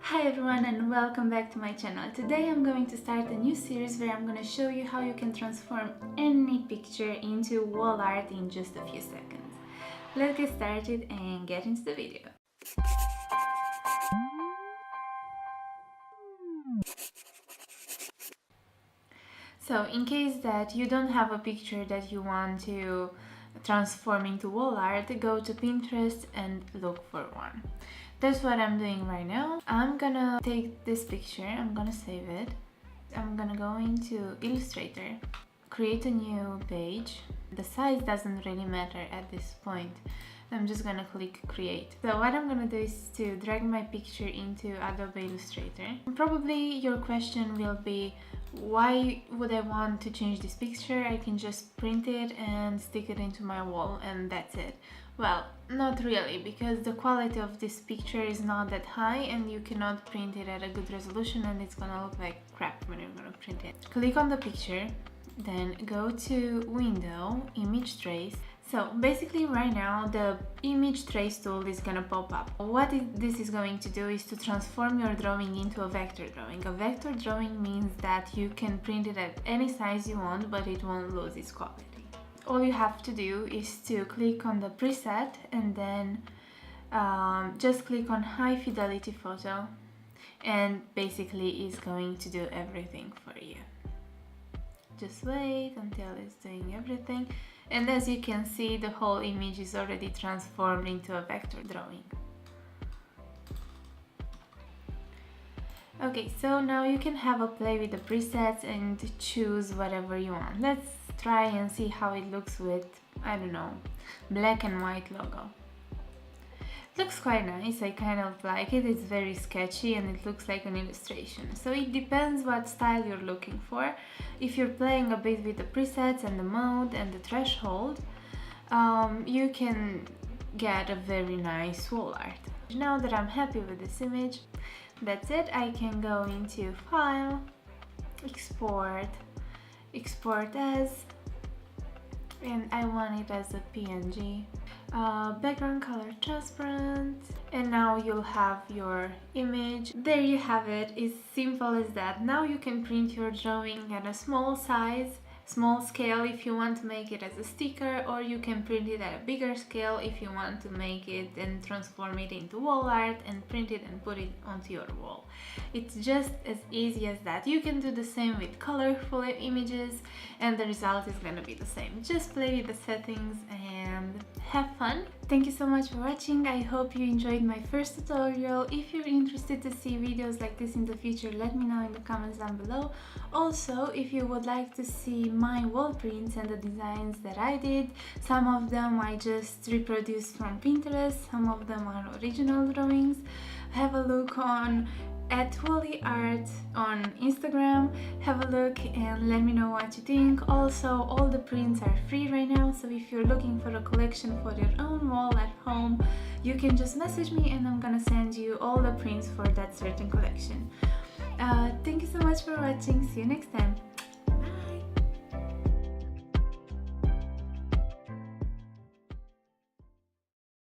Hi everyone and welcome back to my channel. Today I'm going to start a new series where I'm going to show you how you can transform any picture into wall art in just a few seconds. Let's get started and get into the video. So in case that you don't have a picture that you want to transform into wall art, go to Pinterest and look for one. That's what I'm doing right now. I'm gonna take this picture, I'm gonna save it. I'm gonna go into Illustrator, create a new page. The size doesn't really matter at this point. I'm just gonna click create. So what I'm gonna do is to drag my picture into Adobe Illustrator. Probably your question will be, why would I want to change this picture? I can just print it and stick it into my wall and that's it. Well, not really, because the quality of this picture is not that high and you cannot print it at a good resolution and it's gonna look like crap when you're gonna print it. Click on the picture, then go to Window, Image Trace. So basically right now the image trace tool is gonna pop up. What this is going to do is to transform your drawing into a vector drawing. A vector drawing means that you can print it at any size you want, but it won't lose its quality. All you have to do is to click on the preset and then just click on high fidelity photo, and basically it's going to do everything for you. Just wait until it's doing everything, and as you can see, the whole image is already transformed into a vector drawing. Okay, so now you can have a play with the presets and choose whatever you want. Let's try and see how it looks with, I don't know, black and white logo. Looks quite nice, I kind of like it. It's very sketchy and it looks like an illustration. So it depends what style you're looking for. If you're playing a bit with the presets and the mode and the threshold, you can get a very nice wall art. Now that I'm happy with this image, that's it. I can go into File, Export, Export As, and I want it as a PNG. Background color transparent, and now you'll have your image. There you have it. It's simple as that. Now you can print your drawing at a small size, small scale if you want to make it as a sticker, or you can print it at a bigger scale if you want to make it and transform it into wall art and print it and put it onto your wall. It's just as easy as that. You can do the same with colorful images and the result is gonna be the same. Just play with the settings and have fun. Thank you so much for watching. I hope you enjoyed my first tutorial. If you're interested to see videos like this in the future, let me know in the comments down below. Also, if you would like to see my wall prints and the designs that I did, some of them I just reproduced from Pinterest, some of them are original drawings. Have a look on @WallyArt on Instagram. Have a look and let me know what you think. Also, all the prints are free right now, so if you're looking for a collection for your own wall at home, you can just message me and I'm gonna send you all the prints for that certain collection. Thank you so much for watching. See you next time.